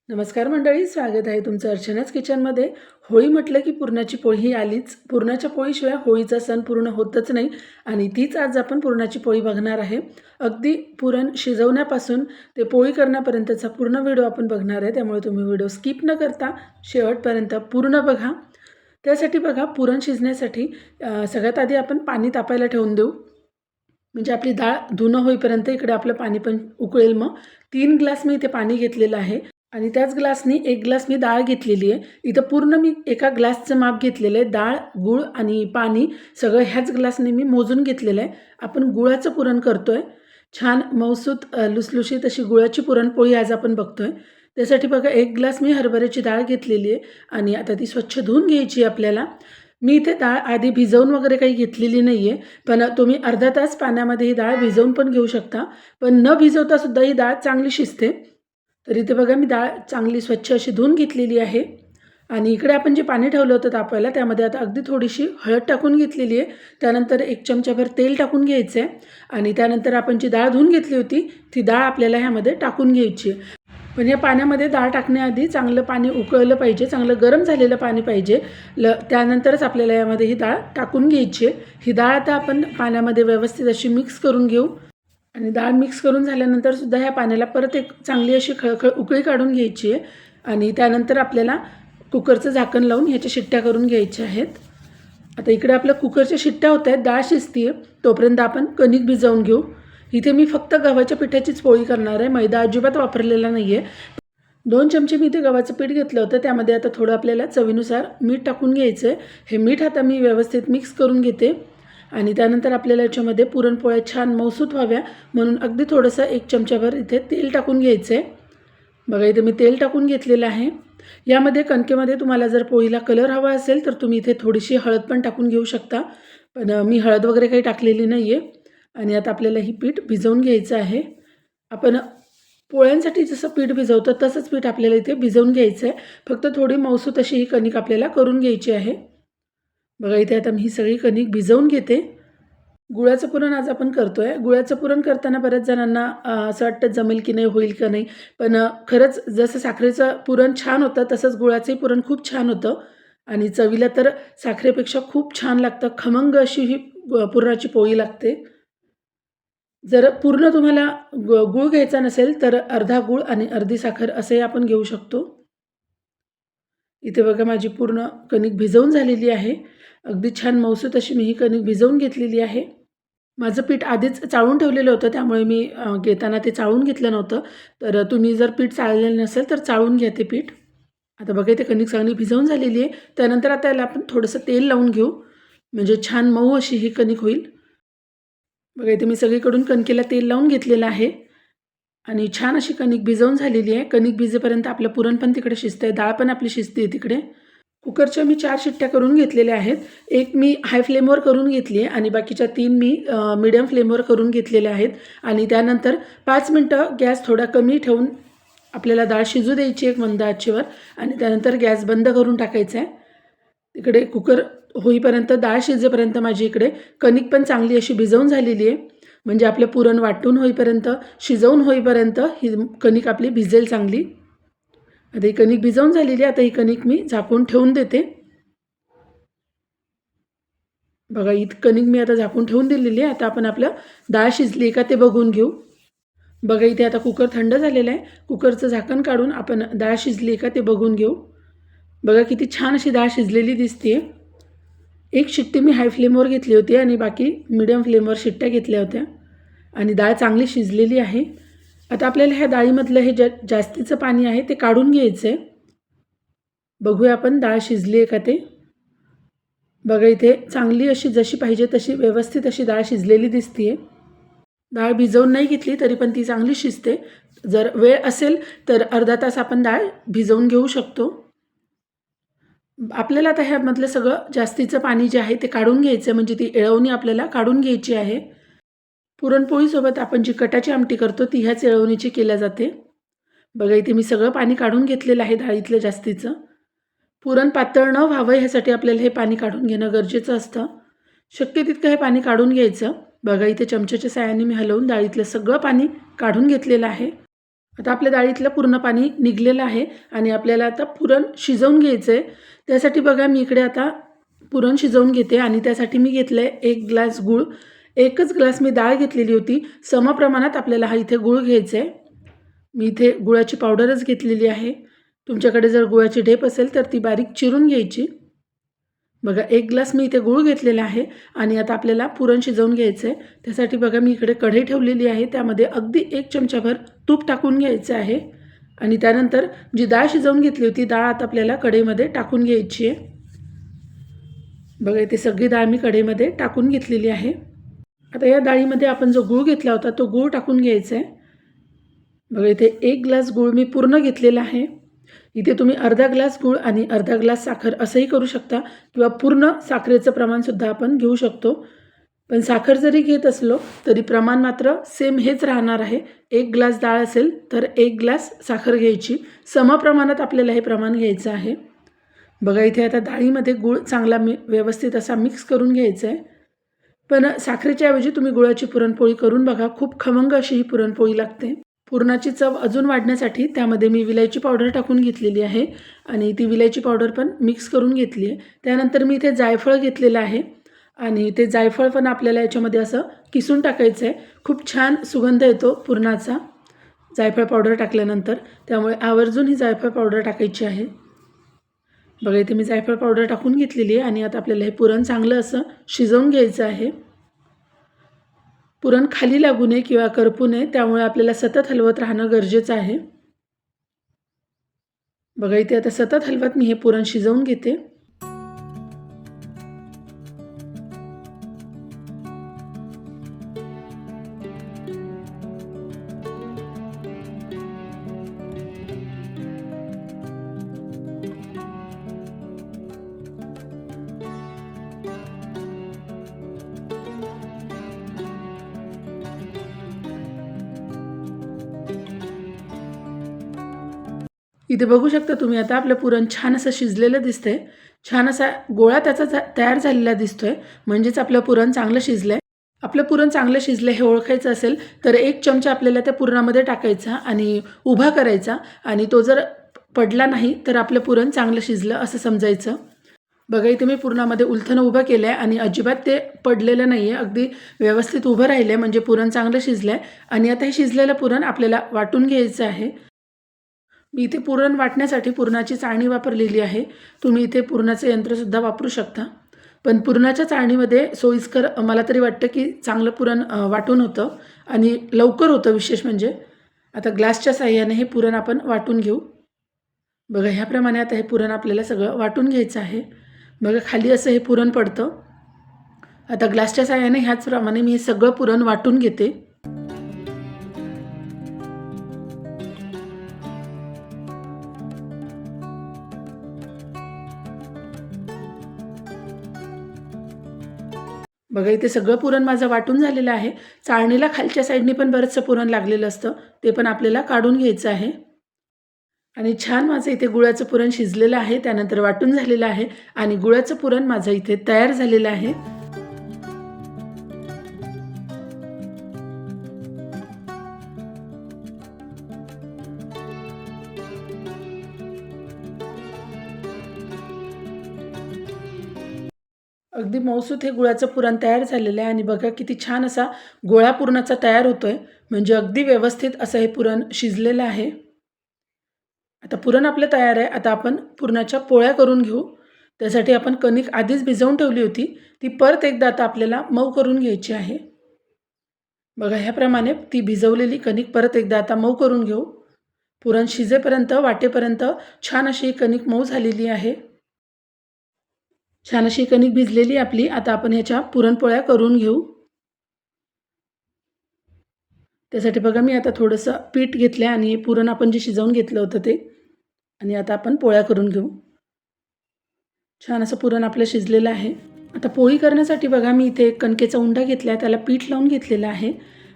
नमस्कार मंडळी, स्वागत आहे तुमचं अर्चनाच किचनमध्ये. होळी म्हटलं की पुरणाची पोळी ही आलीच. पुरणाच्या पोळीशिवाय होळीचा सण पूर्ण होतच नाही आणि तीच आज आपण पुरणाची पोळी बघणार आहे. अगदी पुरण शिजवण्यापासून ते पोळी करण्यापर्यंतचा पूर्ण व्हिडिओ आपण बघणार आहे. त्यामुळे तुम्ही व्हिडिओ स्किप न करता शेवटपर्यंत पूर्ण बघा. त्यासाठी बघा, पुरण शिजण्यासाठी सगळ्यात आधी आपण पाणी तापायला ठेवून देऊ. म्हणजे आपली डाळ धुणं होईपर्यंत इकडे आपलं पाणी पण उकळेल. मग 3 ग्लास मी इथे पाणी घेतलेलं आहे आणि त्याच ग्लासनी 1 ग्लास मी डाळ घेतलेली आहे. इथं पूर्ण मी एका ग्लासचं माप घेतलेलं आहे. डाळ, गूळ आणि पाणी सगळं ह्याच ग्लासने मी मोजून घेतलेलं आहे. आपण गुळाचं पुरण करतो आहे. छान मऊसूत लुसलुशीत अशी गुळाची पुरणपोळी आज आपण बघतो आहे. त्यासाठी बघा, 1 ग्लास मी हरभऱ्याची डाळ घेतलेली आहे आणि आता ती स्वच्छ धुवून घ्यायची आपल्याला. मी इथे डाळ आधी भिजवून वगैरे काही घेतलेली नाही आहे, पण तुम्ही अर्धा तास पाण्यामध्ये ही डाळ भिजवून पण घेऊ शकता. पण न भिजवतासुद्धा ही डाळ चांगली शिजते. तर इथे बघा, मी डाळ चांगली स्वच्छ अशी धुवून घेतलेली आहे आणि इकडे आपण जे पाणी ठेवलं होतं तापायला त्यामध्ये आता अगदी थोडीशी हळद टाकून घेतलेली आहे. त्यानंतर 1 चमचाभर तेल टाकून घ्यायचं आहे आणि त्यानंतर आपण जी डाळ धुवून घेतली होती ती डाळ आपल्याला ह्यामध्ये टाकून घ्यायची आहे. पण या पाण्यामध्ये डाळ टाकण्याआधी चांगलं पाणी उकळलं पाहिजे, चांगलं गरम झालेलं पाणी पाहिजे. त्यानंतरच आपल्याला यामध्ये ही डाळ टाकून घ्यायची आहे. ही डाळ आता आपण पाण्यामध्ये व्यवस्थित अशी मिक्स करून घेऊ आणि डाळ मिक्स करून झाल्यानंतरसुद्धा ह्या पाण्याला परत एक चांगली अशी खळखळ उकळी काढून घ्यायची आहे आणि त्यानंतर आपल्याला कुकरचं झाकण लावून ह्याच्या शिट्ट्या करून घ्यायच्या आहेत. आता इकडे आपल्या कुकरच्या शिट्ट्या होत आहेत, डाळ शिजते आहे, तोपर्यंत आपण कणिक भिजवून घेऊ. इथे मी फक्त गव्हाच्या पिठाचीच पोळी करणार आहे, मैदा अजिबात वापरलेला नाही आहे. 2 चमचे मी इथे गव्हाचं पीठ घेतलं होतं. त्यामध्ये आता थोडं आपल्याला चवीनुसार मीठ टाकून घ्यायचं आहे. हे मीठ आता मी व्यवस्थित मिक्स करून घेते आणि त्यानंतर आपल्याला याच्यामध्ये पुरणपोळ्या छान मऊसूत व्हाव्या म्हणून अगदी थोडंसं 1 चमचाभर इथे तेल टाकून घ्यायचं आहे. बघा, इथे मी तेल टाकून घेतलेलं आहे. यामध्ये कणकेमध्ये तुम्हाला जर पोळीला कलर हवा असेल तर तुम्ही इथे थोडीशी हळद पण टाकून घेऊ शकता, पण मी हळद वगैरे काही टाकलेली नाही आहे. आणि आता आपल्याला ही पीठ भिजवून घ्यायचं आहे. आपण पोळ्यांसाठी जसं पीठ भिजवतं तसंच पीठ आपल्याला इथे भिजवून घ्यायचं आहे. फक्त थोडी मऊसूत अशी ही कणिक आपल्याला करून घ्यायची आहे. बघा, इथे आता मी ही सगळी कणिक भिजवून घेते. गुळाचं पुरण आज आपण करतो आहे. गुळाचं पुरण करताना बऱ्याच जणांना असं वाटतं जमेल की नाही, होईल का नाही, पण खरंच जसं साखरेचं पुरण छान होतं तसंच गुळाचंही पुरण खूप छान होतं आणि चवीला तर साखरेपेक्षा खूप छान लागतं. खमंग अशी ही पुरणाची पोळी लागते. जर पूर्ण तुम्हाला गूळ घ्यायचा नसेल तर अर्धा गूळ आणि अर्धी साखर असे आपण घेऊ शकतो. इथे बघा, माझी पूर्ण कणिक भिजवून झालेली आहे. अगदी छान मऊसूत अशी मी ही कणिक भिजवून घेतलेली आहे. माझं पीठ आधीच चाळून ठेवलेलं होतं, त्यामुळे मी घेताना ते चाळून घेतलं नव्हतं. तर तुम्ही जर पीठ चाळलेलं नसेल तर चाळून घ्या ते पीठ. आता बघा, इथे कणिक चांगली भिजवून झालेली आहे. त्यानंतर आता याला आपण थोडंसं तेल लावून घेऊ, म्हणजे छान मऊ अशी ही कणिक होईल. बघा, इथे मी सगळीकडून कणकेला तेल लावून घेतलेलं आहे आणि छान अशी कणिक भिजवून झालेली आहे. कणिक भिजेपर्यंत आपलं पुरण पण तिकडे शिजतं आहे, डाळ पण आपली शिजते आहे तिकडे. कुकरच्या मी 4 शिट्ट्या करून घेतलेल्या आहेत. 1 मी हाय फ्लेमवर करून घेतली आहे आणि बाकीच्या 3 मी मीडियम फ्लेमवर करून घेतलेल्या आहेत. आणि त्यानंतर 5 मिनटं गॅस थोडा कमी ठेवून आपल्याला डाळ शिजू द्यायची एक मंद आचेवर आणि त्यानंतर गॅस बंद करून टाकायचा आहे. तिकडे कुकर होईपर्यंत, डाळ शिजेपर्यंत माझी इकडे कणिक पण चांगली अशी भिजवून झालेली आहे. म्हणजे आपलं पुरण वाटून होईपर्यंत, शिजवून होईपर्यंत ही कणिक आपली भिजेल चांगली. आता ही कणिक भिजवून झालेली आहे. आता ही कणिक मी झाकून ठेवून देते. बघा, ही कणिक मी आता झाकून ठेवून दिलेली आहे. आता आपण आपलं डाळ शिजली का ते बघून घेऊ. बघा, इथे आता कुकर थंड झालेलं आहे. कुकरचं झाकण काढून आपण डाळ शिजली का ते बघून घेऊ. बघा, किती छान अशी डाळ शिजलेली दिसते आहे. 1 शिट्टी मी हाय फ्लेमवर घेतली होती आणि बाकी मीडियम फ्लेमवर शिट्ट्या घेतल्या होत्या आणि डाळ चांगली शिजलेली आहे. आता आपल्याला ह्या डाळीमधलं हे जास्तीचं पाणी आहे ते काढून घ्यायचं आहे. बघूया आपण डाळ शिजली आहे का ते. बघा, इथे चांगली अशी जशी पाहिजे तशी व्यवस्थित अशी डाळ शिजलेली दिसते आहे. डाळ भिजवून नाही घेतली तरी पण ती चांगली शिजते. जर वेळ असेल तर अर्धा तास आपण डाळ भिजवून घेऊ शकतो. आपल्याला आता ह्यामधलं सगळं जास्तीचं पाणी जे आहे ते काढून घ्यायचं आहे, म्हणजे ती एळवणी आपल्याला काढून घ्यायची आहे. पुरणपोळीसोबत आपण जी कटाची आमटी करतो ती ह्याच एळवणीची केल्या जाते. बघा, इथे मी सगळं पाणी काढून घेतलेलं आहे डाळीतलं जास्तीचं. पुरण पातळ न व्हावं ह्यासाठी आपल्याला हे पाणी काढून घेणं गरजेचं असतं. शक्य तितकं हे पाणी काढून घ्यायचं. बघा, इथे चमच्याच्या साहाय्याने मी हलवून डाळीतलं सगळं पाणी काढून घेतलेलं आहे. आता आपल्या डाळीतलं पूर्ण पाणी निघलेलं आहे आणि आपल्याला आता पुरण शिजवून घ्यायचं आहे. त्यासाठी बघा मी इकडे आता पुरण शिजवून घेते आणि त्यासाठी मी घेतलं आहे 1 ग्लास गूळ. 1च ग्लास मी डाळ घेतलेली होती. समप्रमाणात आपल्याला हा इथे गूळ घ्यायचा आहे. मी इथे गुळाची पावडरच घेतलेली आहे. तुमच्याकडे जर गुळाची ढेप असेल तर ती बारीक चिरून घ्यायची. बघा 1 ग्लास मी इथे गूळ घेतलेला आहे आणि आता आपल्याला पुरण शिजवून घ्यायचं आहे. त्यासाठी बघा मी इकडे कढई ठेवलेली आहे. त्यामध्ये अगदी 1 चमचाभर तूप टाकून घ्यायचं आहे आणि त्यानंतर जी डाळ शिजवून घेतली होती डाळ आता आपल्याला कढईमध्ये टाकून घ्यायची आहे. बघा इथे सगळी डाळ मी कढईमध्ये टाकून घेतलेली आहे. आता या डाळीमध्ये आपण जो गूळ घेतला होता तो गूळ टाकून घ्यायचा आहे. बघा इथे 1 ग्लास गूळ मी पूर्ण घेतलेला आहे. इथे तुम्ही अर्धा ग्लास गूळ आणि अर्धा ग्लास साखर असंही करू शकता किंवा पूर्ण साखरेचं प्रमाणसुद्धा आपण घेऊ शकतो. पण साखर जरी घेत असलो तरी प्रमाण मात्र सेम हेच राहणार आहे. 1 ग्लास डाळ असेल तर 1 ग्लास साखर घ्यायची. समप्रमाणात आपल्याला हे प्रमाण घ्यायचं आहे. बघा इथे आता डाळीमध्ये गूळ चांगला व्यवस्थित असा मिक्स करून घ्यायचा आहे. पण साखरेच्या ऐवजी तुम्ही गुळाची पुरणपोळी करून बघा. खूप खमंग अशी ही पुरणपोळी लागते. पुरणाची चव अजून वाढण्यासाठी त्यामध्ये मी विलायची पावडर टाकून घेतलेली आहे आणि ती विलायची पावडर पण मिक्स करून घेतली आहे. त्यानंतर मी इथे जायफळ घेतलेलं आहे आणि ते जायफळ पण आपल्याला याच्यामध्ये असं किसून टाकायचं आहे. खूप छान सुगंध येतो पुरणाचा जायफळ पावडर टाकल्यानंतर. त्यामुळे आवर्जून ही जायफळ पावडर टाकायची आहे. बघा इथे मी जायफळ पावडर टाकून घेतलेली आहे आणि आता आपल्याला हे पुरण चांगलं असं शिजवून घ्यायचं आहे. पुरण खाली लागू नये किंवा करपू नये त्यामुळे आपल्याला सतत हलवत राहणं गरजेचं आहे. बघा इथे आता सतत हलवत मी हे पुरण शिजवून घेते. इथे बघू शकता तुम्ही आता आपलं पुरण छान असं शिजलेलं दिसतंय. छान असा गोळा त्याचा तयार झालेला दिसतोय. म्हणजेच आपलं पुरण चांगलं शिजलंय. आपलं पुरण चांगलं शिजलं हे ओळखायचं असेल तर 1 चमचा आपल्याला त्या पुरणामध्ये टाकायचा आणि उभा करायचा आणि तो जर पडला नाही तर आपलं पुरण चांगलं शिजलं असं समजायचं. बघा इथे मी पुरणामध्ये उलथनं उभं केलं आहे आणि अजिबात ते पडलेलं नाही आहे. अगदी व्यवस्थित उभं राहिलं आहे म्हणजे पुरण चांगलं शिजलं आहे. आणि आता हे शिजलेलं पुरण आपल्याला वाटून घ्यायचं आहे. मी इथे पुरण वाटण्यासाठी पुरणाची चाळणी वापरलेली आहे. तुम्ही इथे पुरणाचं यंत्रसुद्धा वापरू शकता. पण पुरणाच्या चाळणीमध्ये सोयीस्कर मला तरी वाटतं की चांगलं पुरण वाटून होतं आणि लवकर होतं विशेष म्हणजे. आता ग्लासच्या साहाय्याने हे पुरण आपण वाटून घेऊ. बघा ह्याप्रमाणे आता हे पुरण आपल्याला सगळं वाटून घ्यायचं आहे. बघा खाली असं हे पुरण पडतं. आता ग्लासच्या साहाय्याने ह्याचप्रमाणे मी हे सगळं पुरण वाटून घेते. बघा इथे सगळं पुरण माझं वाटून झालेलं आहे. चाळणीला खालच्या साईडनी पण बरंचसं पुरण लागलेलं असतं. ते पण आपल्याला काढून घ्यायचं आहे. आणि छान माझं इथे गुळाचं पुरण शिजलेलं आहे. त्यानंतर वाटून झालेलं आहे आणि गुळाचं पुरण माझं इथे तयार झालेलं आहे. अगदी मऊसूत हे गुळाचं पुरण तयार झालेलं आहे आणि बघा किती छान असा गोळा पुरणाचा तयार होतोय. म्हणजे अगदी व्यवस्थित असं हे पुरण शिजलेलं आहे. आता पुरण आपलं तयार आहे. आता आपण पुरणाच्या पोळ्या करून घेऊ. त्यासाठी आपण कणिक आधीच भिजवून ठेवली होती. ती परत एकदा आता आपल्याला मऊ करून घ्यायची आहे. बघा ह्याप्रमाणे ती भिजवलेली कणिक परत एकदा आता मऊ करून घेऊ. पुरण शिजेपर्यंत वाटेपर्यंत छान अशी कणिक मऊ झालेली आहे. छान अशी कणिक भिजलेली आपली. आता आपण ह्याच्या पुरणपोळ्या करून घेऊ. त्यासाठी बघा मी आता थोडंसं पीठ घेतलं आणि पुरण आपण जे शिजवून घेतलं होतं ते आणि आता आपण पोळ्या करून घेऊ. छान असं पुरण आपलं शिजलेलं आहे. आता पोळी करण्यासाठी बघा मी इथे कणकेचा उंडा घेतला आहे. त्याला पीठ लावून घेतलेलं आहे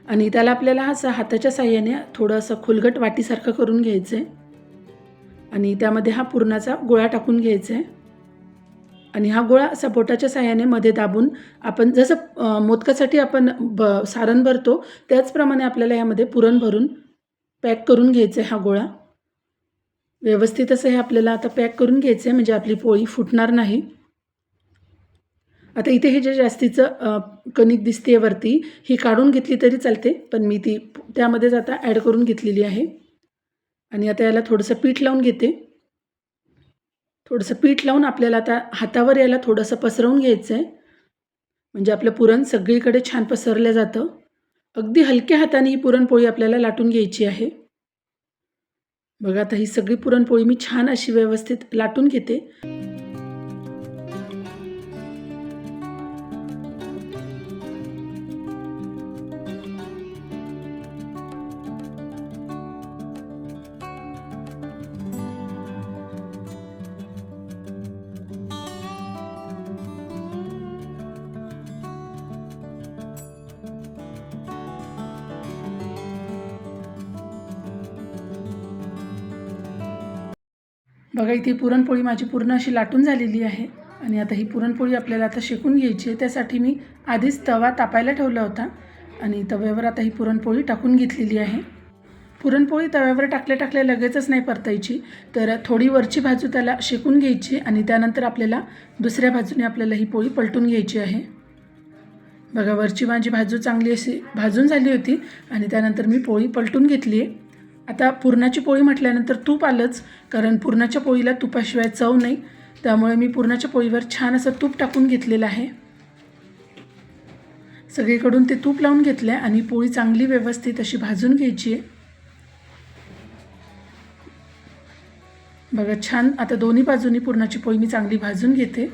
आणि त्याला आपल्याला असं हाताच्या साहाय्याने थोडं असं खुलगट वाटीसारखं करून घ्यायचं आहे आणि त्यामध्ये हा पुरणाचा गोळा टाकून घ्यायचा आहे आणि हा गोळा असा बोटाच्या साहाय्याने मध्ये दाबून आपण जसं मोदकासाठी आपण सारण भरतो त्याचप्रमाणे आपल्याला यामध्ये पुरण भरून पॅक करून घ्यायचा आहे हा गोळा. व्यवस्थित असं हे आपल्याला आता पॅक करून घ्यायचं आहे, म्हणजे आपली पोळी फुटणार नाही. आता इथे हे जे जास्तीचं कणिक दिसते वरती, ही काढून घेतली तरी चालते, पण मी ती त्यामध्येच आता ॲड करून घेतलेली आहे. आणि आता याला थोडंसं पीठ लावून घेते. थोडंसं पीठ लावून आपल्याला आता हातावर याला थोडंसं पसरवून घ्यायचं आहे, म्हणजे आपलं पुरण सगळीकडे छान पसरलं जातं. अगदी हलक्या हाताने ही पुरणपोळी आपल्याला लाटून घ्यायची आहे. बघा आता ही सगळी पुरणपोळी मी छान अशी व्यवस्थित लाटून घेते. बघा इथे पुरणपोळी माझी पूर्ण अशी लाटून झालेली आहे. आणि आता ही पुरणपोळी आपल्याला आता शेकून घ्यायची आहे. त्यासाठी मी आधीच तवा तापायला ठेवला होता आणि तव्यावर आता ही पुरणपोळी टाकून घेतलेली आहे. पुरणपोळी तव्यावर टाकल्या लगेचच नाही परतायची, तर थोडी वरची बाजू त्याला शेकून घ्यायची आणि त्यानंतर आपल्याला दुसऱ्या बाजूने आपल्याला ही पोळी पलटून घ्यायची आहे. बघा वरची माझी बाजू चांगली अशी भाजून झाली होती आणि त्यानंतर मी पोळी पलटून घेतली आहे. आता पुरणाची पोळी म्हटल्यानंतर तूप आलंच, कारण पुरणाच्या पोळीला तुपाशिवाय चव नाही. त्यामुळे मी पुरणाच्या पोळीवर छान असं तूप टाकून घेतलेलं आहे. सगळीकडून ते तूप लावून घेतलं आहे आणि पोळी चांगली व्यवस्थित अशी भाजून घ्यायची आहे. बघा छान आता दोन्ही बाजूनी पुरणाची पोळी मी चांगली भाजून घेते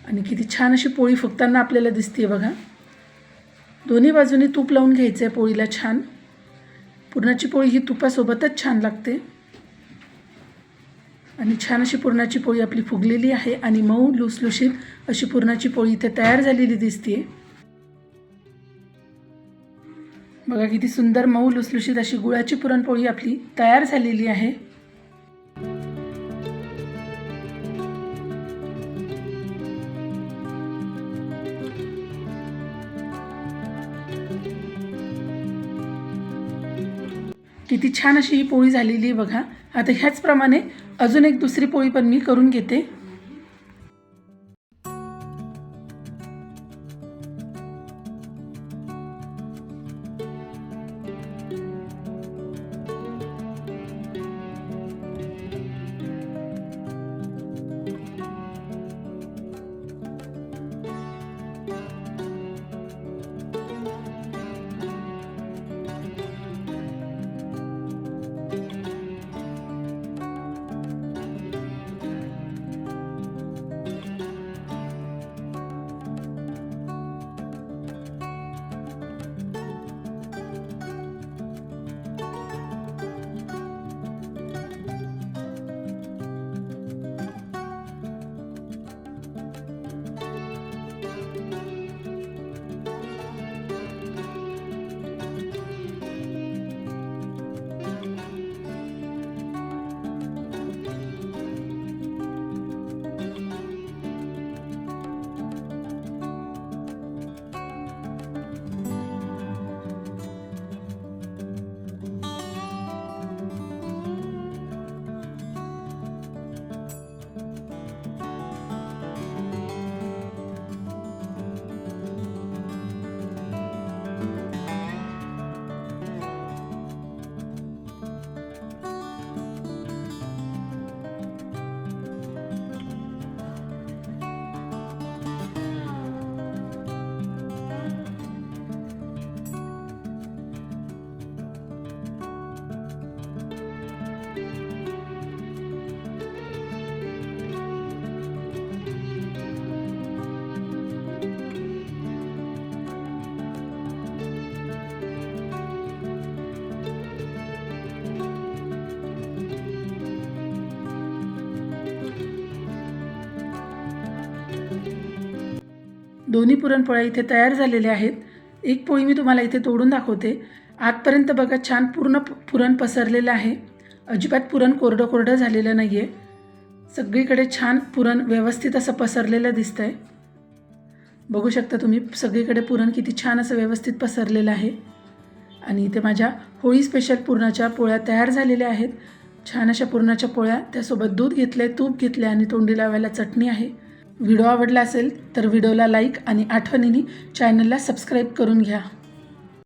आणि किती छान अशी पोळी फुगताना आपल्याला दिसते. बघा दोन्ही बाजूनी तूप लावून घ्यायचं आहे पोळीला छान. पुरणाची पोळी ही तुपासोबतच छान लागते. आणि छान अशी पुरणाची पोळी आपली फुगलेली आहे आणि मऊ लुसलुशीत अशी पुरणाची पोळी इथे तयार झालेली दिसते. बघा किती सुंदर मऊ लुसलुशीत अशी गुळाची पुरणपोळी आपली तयार झालेली आहे. किती छान अशी ही पोळी झालेली आहे बघा. आता ह्याचप्रमाणे अजून एक दुसरी पोळी पण मी करून घेते. दोन्ही पुरणपोळ्या इथे तयार झालेल्या आहेत. एक पोळी मी तुम्हाला इथे तोडून दाखवते. आतपर्यंत बघा छान पूर्ण पुरण पसरलेलं आहे. अजिबात पुरण कोरडं कोरडं झालेलं नाही आहे. सगळीकडे छान पुरण व्यवस्थित असं पसरलेलं दिसतं आहे. बघू शकता तुम्ही सगळीकडे पुरण किती छान असं व्यवस्थित पसरलेलं आहे. आणि इथे माझ्या होळी स्पेशल पुरणाच्या पोळ्या तयार झालेल्या आहेत. छान अशा पुरणाच्या पोळ्या, त्यासोबत दूध घेतले, तूप घेतले आणि तोंडी लावायला चटणी आहे. व्हिडिओ आवडला असेल तर व्हिडिओला लाईक आणि आठवणीने चॅनलला सबस्क्राईब करून घ्या.